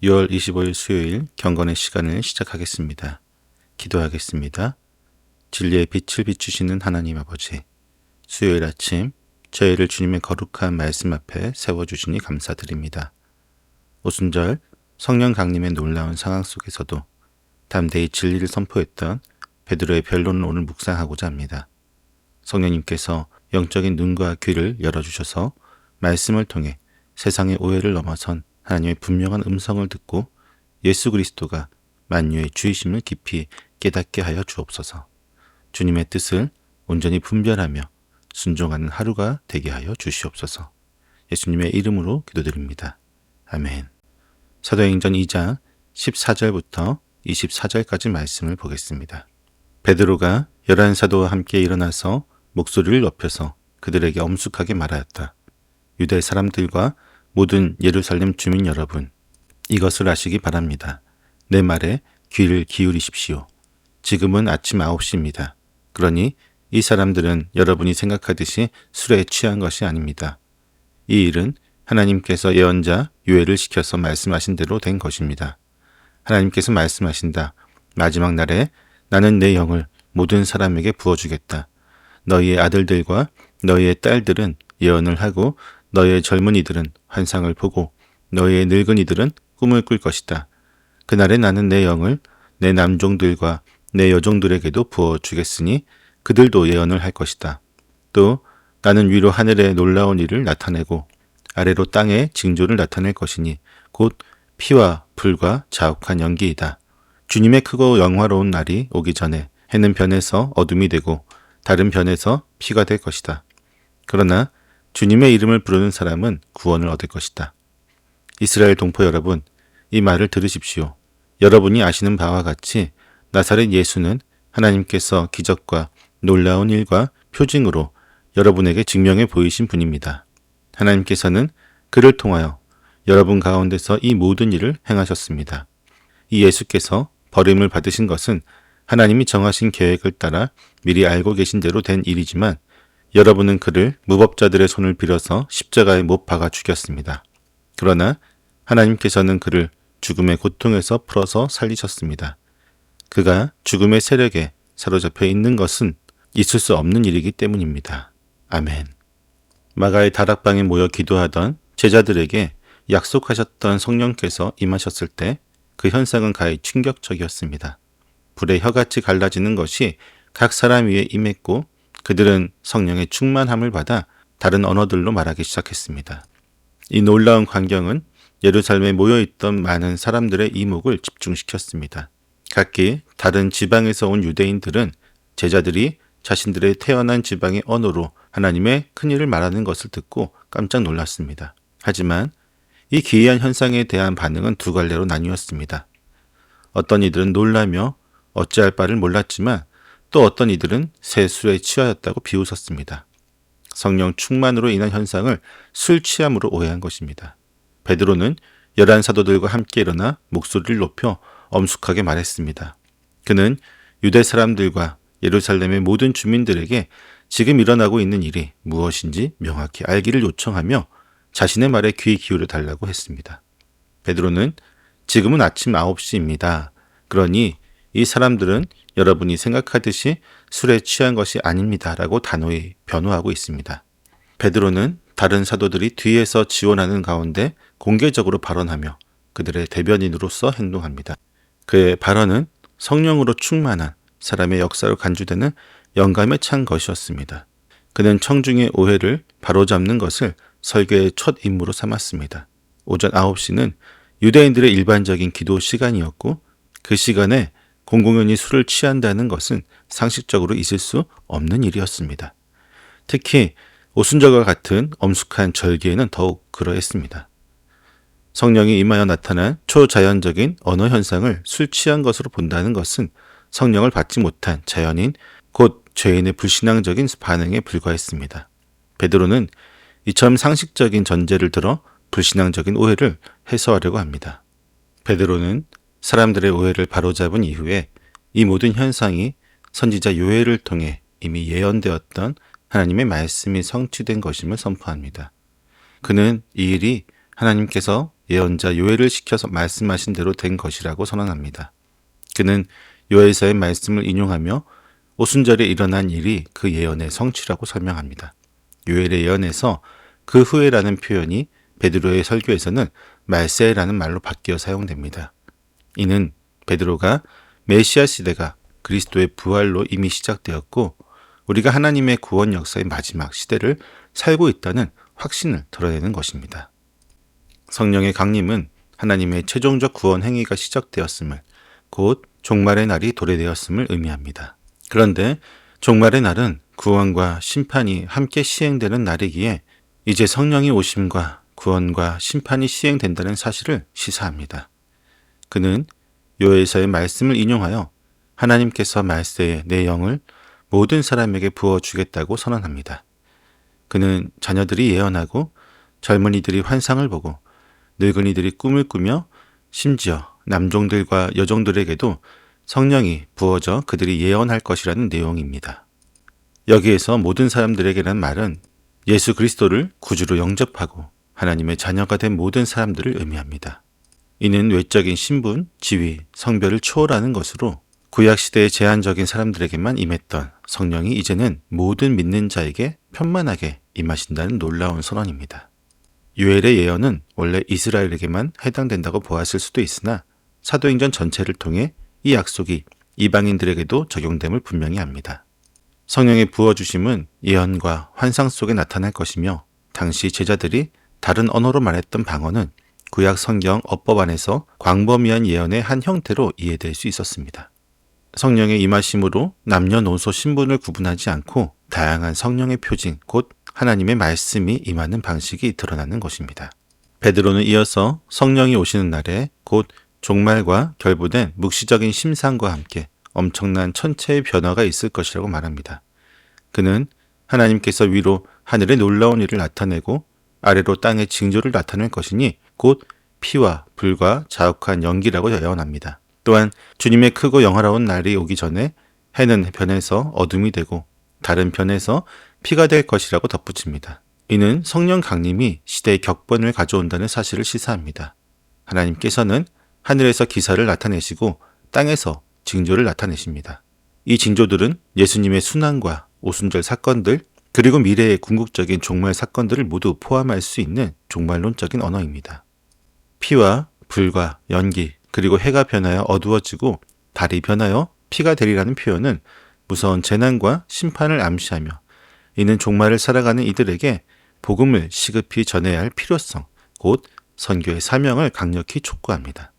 6월 25일 수요일 경건의 시간을 시작하겠습니다. 기도하겠습니다. 진리의 빛을 비추시는 하나님 아버지, 수요일 아침 저희를 주님의 거룩한 말씀 앞에 세워주시니 감사드립니다. 오순절 성령 강림의 놀라운 상황 속에서도 담대히 진리를 선포했던 베드로의 변론을 오늘 묵상하고자 합니다. 성령님께서 영적인 눈과 귀를 열어주셔서 말씀을 통해 세상의 오해를 넘어선 하나님의 분명한 음성을 듣고 예수 그리스도가 만유의 주이심을 깊이 깨닫게 하여 주옵소서. 주님의 뜻을 온전히 분별하며 순종하는 하루가 되게 하여 주시옵소서. 예수님의 이름으로 기도드립니다. 아멘. 사도행전 2장 14절부터 24절까지 말씀을 보겠습니다. 베드로가 11사도와 함께 일어나서 목소리를 높여서 그들에게 엄숙하게 말하였다. 유대 사람들과 모든 예루살렘 주민 여러분, 이것을 아시기 바랍니다. 내 말에 귀를 기울이십시오. 지금은 아침 9시입니다. 그러니 이 사람들은 여러분이 생각하듯이 술에 취한 것이 아닙니다. 이 일은 하나님께서 예언자 요엘을 시켜서 말씀하신 대로 된 것입니다. 하나님께서 말씀하신다. 마지막 날에 나는 내 영을 모든 사람에게 부어주겠다. 너희의 아들들과 너희의 딸들은 예언을 하고 너희의 젊은이들은 환상을 보고 너희의 늙은이들은 꿈을 꿀 것이다. 그날에 나는 내 영을 내 남종들과 내 여종들에게도 부어주겠으니 그들도 예언을 할 것이다. 또 나는 위로 하늘에 놀라운 일을 나타내고 아래로 땅에 징조를 나타낼 것이니 곧 피와 불과 자욱한 연기이다. 주님의 크고 영화로운 날이 오기 전에 해는 변해서 어둠이 되고 다른 변에서 피가 될 것이다. 그러나 주님의 이름을 부르는 사람은 구원을 얻을 것이다. 이스라엘 동포 여러분, 이 말을 들으십시오. 여러분이 아시는 바와 같이 나사렛 예수는 하나님께서 기적과 놀라운 일과 표징으로 여러분에게 증명해 보이신 분입니다. 하나님께서는 그를 통하여 여러분 가운데서 이 모든 일을 행하셨습니다. 이 예수께서 버림을 받으신 것은 하나님이 정하신 계획을 따라 미리 알고 계신 대로 된 일이지만 여러분은 그를 무법자들의 손을 빌어서 십자가에 못 박아 죽였습니다. 그러나 하나님께서는 그를 죽음의 고통에서 풀어서 살리셨습니다. 그가 죽음의 세력에 사로잡혀 있는 것은 있을 수 없는 일이기 때문입니다. 아멘. 마가의 다락방에 모여 기도하던 제자들에게 약속하셨던 성령께서 임하셨을 때 그 현상은 가히 충격적이었습니다. 불의 혀같이 갈라지는 것이 각 사람 위에 임했고 그들은 성령의 충만함을 받아 다른 언어들로 말하기 시작했습니다. 이 놀라운 광경은 예루살렘에 모여있던 많은 사람들의 이목을 집중시켰습니다. 각기 다른 지방에서 온 유대인들은 제자들이 자신들의 태어난 지방의 언어로 하나님의 큰일을 말하는 것을 듣고 깜짝 놀랐습니다. 하지만 이 기이한 현상에 대한 반응은 두 갈래로 나뉘었습니다. 어떤 이들은 놀라며 어찌할 바를 몰랐지만 또 어떤 이들은 새 술에 취하였다고 비웃었습니다. 성령 충만으로 인한 현상을 술 취함으로 오해한 것입니다. 베드로는 11사도들과 함께 일어나 목소리를 높여 엄숙하게 말했습니다. 그는 유대 사람들과 예루살렘의 모든 주민들에게 지금 일어나고 있는 일이 무엇인지 명확히 알기를 요청하며 자신의 말에 귀 기울여 달라고 했습니다. 베드로는 지금은 아침 9시입니다. 그러니 이 사람들은 여러분이 생각하듯이 술에 취한 것이 아닙니다. 라고 단호히 변호하고 있습니다. 베드로는 다른 사도들이 뒤에서 지원하는 가운데 공개적으로 발언하며 그들의 대변인으로서 행동합니다. 그의 발언은 성령으로 충만한 사람의 역사로 간주되는 영감에 찬 것이었습니다. 그는 청중의 오해를 바로잡는 것을 설교의 첫 임무로 삼았습니다. 오전 9시는 유대인들의 일반적인 기도 시간이었고 그 시간에 공공연히 술을 취한다는 것은 상식적으로 있을 수 없는 일이었습니다. 특히 오순절과 같은 엄숙한 절기에는 더욱 그러했습니다. 성령이 임하여 나타난 초자연적인 언어 현상을 술 취한 것으로 본다는 것은 성령을 받지 못한 자연인 곧 죄인의 불신앙적인 반응에 불과했습니다. 베드로는 이처럼 상식적인 전제를 들어 불신앙적인 오해를 해소하려고 합니다. 베드로는 사람들의 오해를 바로잡은 이후에 이 모든 현상이 선지자 요엘을 통해 이미 예언되었던 하나님의 말씀이 성취된 것임을 선포합니다. 그는 이 일이 하나님께서 예언자 요엘을 시켜서 말씀하신 대로 된 것이라고 선언합니다. 그는 요엘서의 말씀을 인용하며 오순절에 일어난 일이 그 예언의 성취라고 설명합니다. 요엘의 예언에서 그 후에라는 표현이 베드로의 설교에서는 말세라는 말로 바뀌어 사용됩니다. 이는 베드로가 메시아 시대가 그리스도의 부활로 이미 시작되었고 우리가 하나님의 구원 역사의 마지막 시대를 살고 있다는 확신을 드러내는 것입니다. 성령의 강림은 하나님의 최종적 구원 행위가 시작되었음을, 곧 종말의 날이 도래되었음을 의미합니다. 그런데 종말의 날은 구원과 심판이 함께 시행되는 날이기에 이제 성령이 오심과 구원과 심판이 시행된다는 사실을 시사합니다. 그는 요엘서의 말씀을 인용하여 하나님께서 말세에 내 영을 모든 사람에게 부어주겠다고 선언합니다. 그는 자녀들이 예언하고 젊은이들이 환상을 보고 늙은이들이 꿈을 꾸며 심지어 남종들과 여종들에게도 성령이 부어져 그들이 예언할 것이라는 내용입니다. 여기에서 모든 사람들에게란 말은 예수 그리스도를 구주로 영접하고 하나님의 자녀가 된 모든 사람들을 의미합니다. 이는 외적인 신분, 지위, 성별을 초월하는 것으로 구약시대의 제한적인 사람들에게만 임했던 성령이 이제는 모든 믿는 자에게 편만하게 임하신다는 놀라운 선언입니다. 요엘의 예언은 원래 이스라엘에게만 해당된다고 보았을 수도 있으나 사도행전 전체를 통해 이 약속이 이방인들에게도 적용됨을 분명히 합니다. 성령의 부어주심은 예언과 환상 속에 나타날 것이며 당시 제자들이 다른 언어로 말했던 방언은 구약 성경 어법 안에서 광범위한 예언의 한 형태로 이해될 수 있었습니다. 성령의 임하심으로 남녀노소 신분을 구분하지 않고 다양한 성령의 표징, 곧 하나님의 말씀이 임하는 방식이 드러나는 것입니다. 베드로는 이어서 성령이 오시는 날에 곧 종말과 결부된 묵시적인 심상과 함께 엄청난 천체의 변화가 있을 것이라고 말합니다. 그는 하나님께서 위로 하늘의 놀라운 일을 나타내고 아래로 땅의 징조를 나타낼 것이니 곧 피와 불과 자욱한 연기라고 예언합니다. 또한 주님의 크고 영화로운 날이 오기 전에 해는 변해서 어둠이 되고 다른 변해서 피가 될 것이라고 덧붙입니다. 이는 성령 강림이 시대의 격번을 가져온다는 사실을 시사합니다. 하나님께서는 하늘에서 기사를 나타내시고 땅에서 징조를 나타내십니다. 이 징조들은 예수님의 순환과 오순절 사건들 그리고 미래의 궁극적인 종말 사건들을 모두 포함할 수 있는 종말론적인 언어입니다. 피와 불과 연기 그리고 해가 변하여 어두워지고 달이 변하여 피가 되리라는 표현은 무서운 재난과 심판을 암시하며 이는 종말을 살아가는 이들에게 복음을 시급히 전해야 할 필요성, 곧 선교의 사명을 강력히 촉구합니다.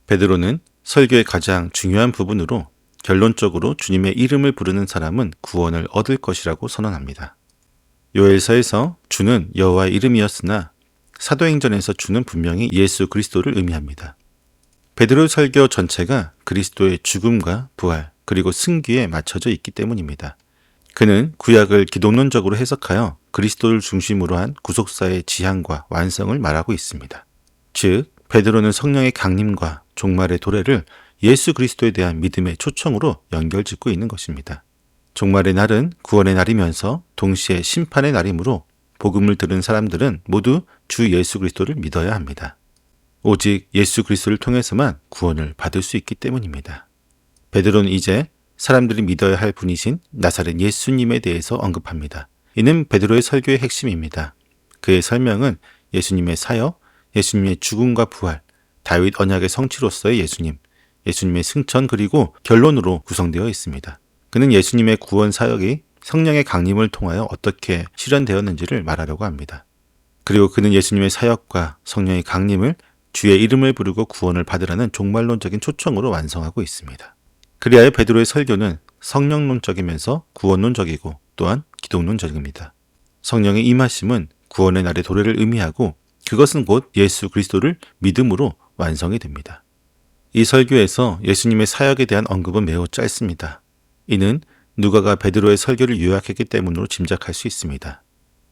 베드로는 설교의 가장 중요한 부분으로 결론적으로 주님의 이름을 부르는 사람은 구원을 얻을 것이라고 선언합니다. 요엘서에서 주는 여호와의 이름이었으나 사도행전에서 주는 분명히 예수 그리스도를 의미합니다. 베드로 설교 전체가 그리스도의 죽음과 부활 그리고 승귀에 맞춰져 있기 때문입니다. 그는 구약을 기독론적으로 해석하여 그리스도를 중심으로 한 구속사의 지향과 완성을 말하고 있습니다. 즉 베드로는 성령의 강림과 종말의 도래를 예수 그리스도에 대한 믿음의 초청으로 연결짓고 있는 것입니다. 종말의 날은 구원의 날이면서 동시에 심판의 날이므로 복음을 들은 사람들은 모두 주 예수 그리스도를 믿어야 합니다. 오직 예수 그리스도를 통해서만 구원을 받을 수 있기 때문입니다. 베드로는 이제 사람들이 믿어야 할 분이신 나사렛 예수님에 대해서 언급합니다. 이는 베드로의 설교의 핵심입니다. 그의 설명은 예수님의 사역, 예수님의 죽음과 부활, 다윗 언약의 성취로서의 예수님, 예수님의 승천 그리고 결론으로 구성되어 있습니다. 그는 예수님의 구원 사역이 성령의 강림을 통하여 어떻게 실현되었는지를 말하려고 합니다. 그리고 그는 예수님의 사역과 성령의 강림을 주의 이름을 부르고 구원을 받으라는 종말론적인 초청으로 완성하고 있습니다. 그리하여 베드로의 설교는 성령론적이면서 구원론적이고 또한 기독론적입니다. 성령의 임하심은 구원의 날의 도래를 의미하고 그것은 곧 예수 그리스도를 믿음으로 완성이 됩니다. 이 설교에서 예수님의 사역에 대한 언급은 매우 짧습니다. 이는 누가가 베드로의 설교를 요약했기 때문으로 짐작할 수 있습니다.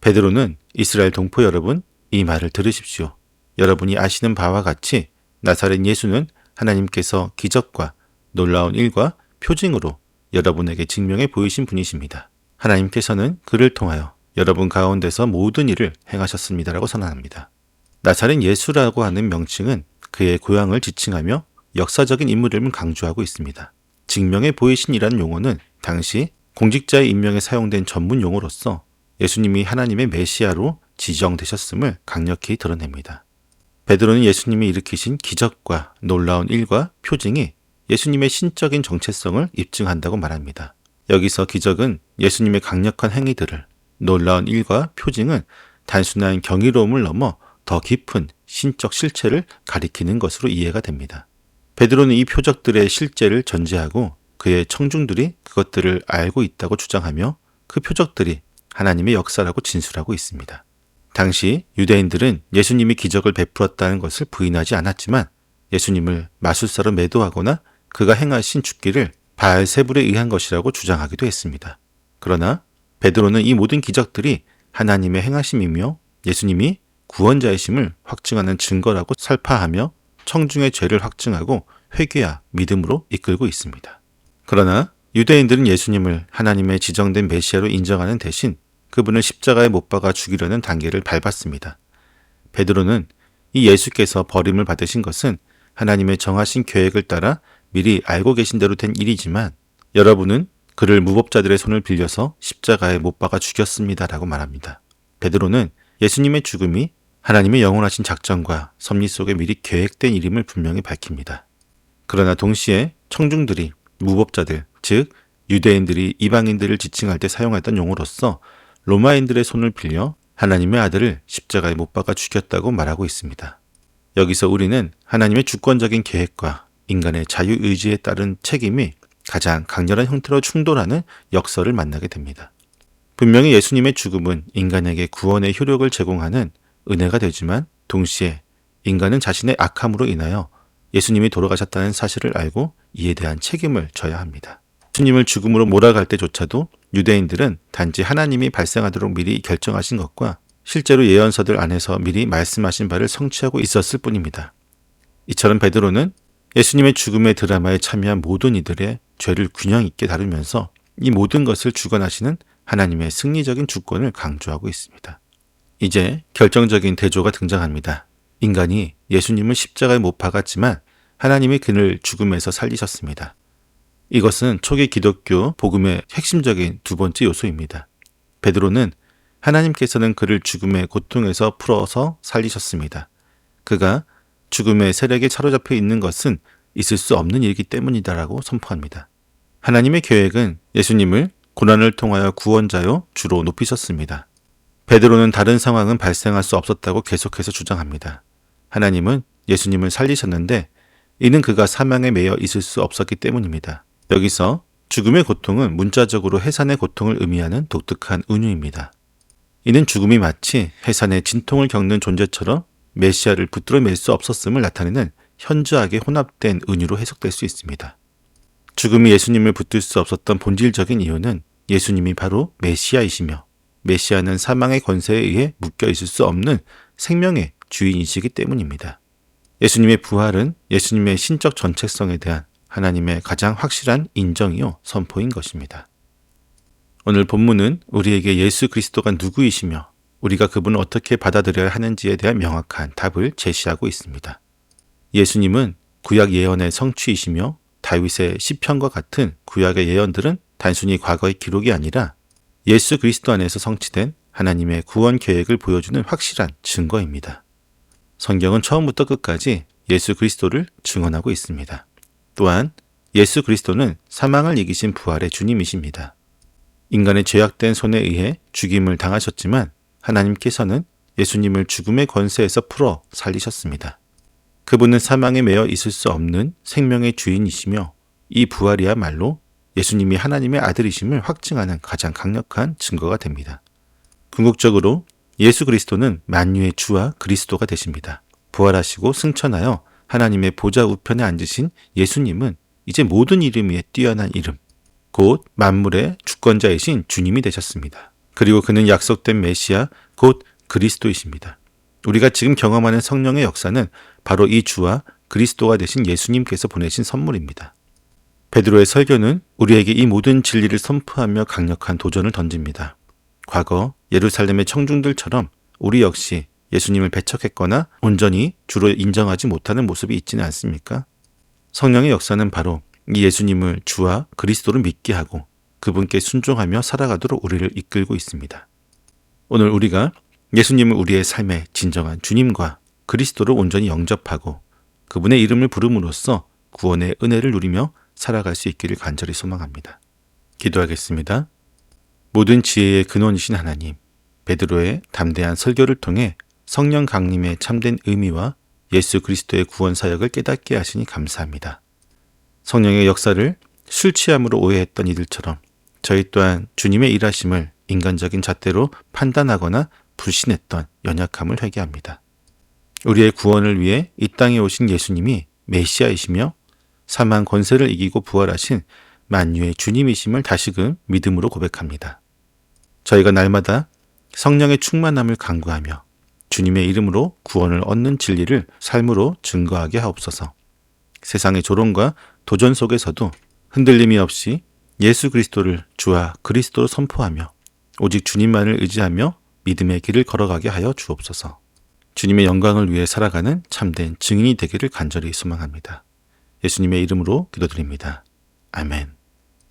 베드로는 이스라엘 동포 여러분, 이 말을 들으십시오. 여러분이 아시는 바와 같이 나사렛 예수는 하나님께서 기적과 놀라운 일과 표징으로 여러분에게 증명해 보이신 분이십니다. 하나님께서는 그를 통하여 여러분 가운데서 모든 일을 행하셨습니다라고 선언합니다. 나사렛 예수라고 하는 명칭은 그의 고향을 지칭하며 역사적인 인물임을 강조하고 있습니다. 증명해 보이신이라는 용어는 당시 공직자의 임명에 사용된 전문 용어로서 예수님이 하나님의 메시아로 지정되셨음을 강력히 드러냅니다. 베드로는 예수님이 일으키신 기적과 놀라운 일과 표징이 예수님의 신적인 정체성을 입증한다고 말합니다. 여기서 기적은 예수님의 강력한 행위들을, 놀라운 일과 표징은 단순한 경이로움을 넘어 더 깊은 신적 실체를 가리키는 것으로 이해가 됩니다. 베드로는 이 표적들의 실제를 전제하고 그의 청중들이 그것들을 알고 있다고 주장하며 그 표적들이 하나님의 역사라고 진술하고 있습니다. 당시 유대인들은 예수님이 기적을 베풀었다는 것을 부인하지 않았지만 예수님을 마술사로 매도하거나 그가 행하신 죽기를 바알세불에 의한 것이라고 주장하기도 했습니다. 그러나 베드로는 이 모든 기적들이 하나님의 행하심이며 예수님이 구원자이심을 확증하는 증거라고 설파하며 청중의 죄를 확증하고 회개와 믿음으로 이끌고 있습니다. 그러나 유대인들은 예수님을 하나님의 지정된 메시아로 인정하는 대신 그분을 십자가에 못 박아 죽이려는 단계를 밟았습니다. 베드로는 이 예수께서 버림을 받으신 것은 하나님의 정하신 계획을 따라 미리 알고 계신 대로 된 일이지만 여러분은 그를 무법자들의 손을 빌려서 십자가에 못 박아 죽였습니다라고 말합니다. 베드로는 예수님의 죽음이 하나님의 영원하신 작전과 섭리 속에 미리 계획된 일임을 분명히 밝힙니다. 그러나 동시에 청중들이 무법자들, 즉 유대인들이 이방인들을 지칭할 때 사용했던 용어로서 로마인들의 손을 빌려 하나님의 아들을 십자가에 못 박아 죽였다고 말하고 있습니다. 여기서 우리는 하나님의 주권적인 계획과 인간의 자유의지에 따른 책임이 가장 강렬한 형태로 충돌하는 역설을 만나게 됩니다. 분명히 예수님의 죽음은 인간에게 구원의 효력을 제공하는 은혜가 되지만 동시에 인간은 자신의 악함으로 인하여 예수님이 돌아가셨다는 사실을 알고 이에 대한 책임을 져야 합니다. 예수님을 죽음으로 몰아갈 때조차도 유대인들은 단지 하나님이 발생하도록 미리 결정하신 것과 실제로 예언서들 안에서 미리 말씀하신 바를 성취하고 있었을 뿐입니다. 이처럼 베드로는 예수님의 죽음의 드라마에 참여한 모든 이들의 죄를 균형 있게 다루면서 이 모든 것을 주관하시는 하나님의 승리적인 주권을 강조하고 있습니다. 이제 결정적인 대조가 등장합니다. 인간이 예수님을 십자가에 못 박았지만 하나님이 그를 죽음에서 살리셨습니다. 이것은 초기 기독교 복음의 핵심적인 두 번째 요소입니다. 베드로는 하나님께서는 그를 죽음의 고통에서 풀어서 살리셨습니다. 그가 죽음의 세력에 사로잡혀 있는 것은 있을 수 없는 일이기 때문이다라고 선포합니다. 하나님의 계획은 예수님을 고난을 통하여 구원자요 주로 높이셨습니다. 베드로는 다른 상황은 발생할 수 없었다고 계속해서 주장합니다. 하나님은 예수님을 살리셨는데 이는 그가 사망에 매여 있을 수 없었기 때문입니다. 여기서 죽음의 고통은 문자적으로 해산의 고통을 의미하는 독특한 은유입니다. 이는 죽음이 마치 해산의 진통을 겪는 존재처럼 메시아를 붙들어 맬 수 없었음을 나타내는 현저하게 혼합된 은유로 해석될 수 있습니다. 죽음이 예수님을 붙들 수 없었던 본질적인 이유는 예수님이 바로 메시아이시며 메시아는 사망의 권세에 의해 묶여 있을 수 없는 생명의 주인이시기 때문입니다. 예수님의 부활은 예수님의 신적 전체성에 대한 하나님의 가장 확실한 인정이요 선포인 것입니다. 오늘 본문은 우리에게 예수 그리스도가 누구이시며 우리가 그분을 어떻게 받아들여야 하는지에 대한 명확한 답을 제시하고 있습니다. 예수님은 구약 예언의 성취이시며 다윗의 시편과 같은 구약의 예언들은 단순히 과거의 기록이 아니라 예수 그리스도 안에서 성취된 하나님의 구원 계획을 보여주는 확실한 증거입니다. 성경은 처음부터 끝까지 예수 그리스도를 증언하고 있습니다. 또한 예수 그리스도는 사망을 이기신 부활의 주님이십니다. 인간의 죄악된 손에 의해 죽임을 당하셨지만 하나님께서는 예수님을 죽음의 권세에서 풀어 살리셨습니다. 그분은 사망에 매여 있을 수 없는 생명의 주인이시며 이 부활이야말로 예수님이 하나님의 아들이심을 확증하는 가장 강력한 증거가 됩니다. 궁극적으로 예수 그리스도는 만유의 주와 그리스도가 되십니다. 부활하시고 승천하여 하나님의 보좌 우편에 앉으신 예수님은 이제 모든 이름 위에 뛰어난 이름, 곧 만물의 주권자이신 주님이 되셨습니다. 그리고 그는 약속된 메시아, 곧 그리스도이십니다. 우리가 지금 경험하는 성령의 역사는 바로 이 주와 그리스도가 되신 예수님께서 보내신 선물입니다. 베드로의 설교는 우리에게 이 모든 진리를 선포하며 강력한 도전을 던집니다. 과거 예루살렘의 청중들처럼 우리 역시 예수님을 배척했거나 온전히 주로 인정하지 못하는 모습이 있지는 않습니까? 성령의 역사는 바로 이 예수님을 주와 그리스도로 믿게 하고 그분께 순종하며 살아가도록 우리를 이끌고 있습니다. 오늘 우리가 예수님을 우리의 삶의 진정한 주님과 그리스도로 온전히 영접하고 그분의 이름을 부름으로써 구원의 은혜를 누리며 살아갈 수 있기를 간절히 소망합니다. 기도하겠습니다. 모든 지혜의 근원이신 하나님, 베드로의 담대한 설교를 통해 성령 강림의 참된 의미와 예수 그리스도의 구원 사역을 깨닫게 하시니 감사합니다. 성령의 역사를 술 취함으로 오해했던 이들처럼 저희 또한 주님의 일하심을 인간적인 잣대로 판단하거나 불신했던 연약함을 회개합니다. 우리의 구원을 위해 이 땅에 오신 예수님이 메시아이시며 사망 권세를 이기고 부활하신 만유의 주님이심을 다시금 믿음으로 고백합니다. 저희가 날마다 성령의 충만함을 간구하며 주님의 이름으로 구원을 얻는 진리를 삶으로 증거하게 하옵소서. 세상의 조롱과 도전 속에서도 흔들림이 없이 예수 그리스도를 주와 그리스도로 선포하며 오직 주님만을 의지하며 믿음의 길을 걸어가게 하여 주옵소서. 주님의 영광을 위해 살아가는 참된 증인이 되기를 간절히 소망합니다. 예수님의 이름으로 기도드립니다. 아멘.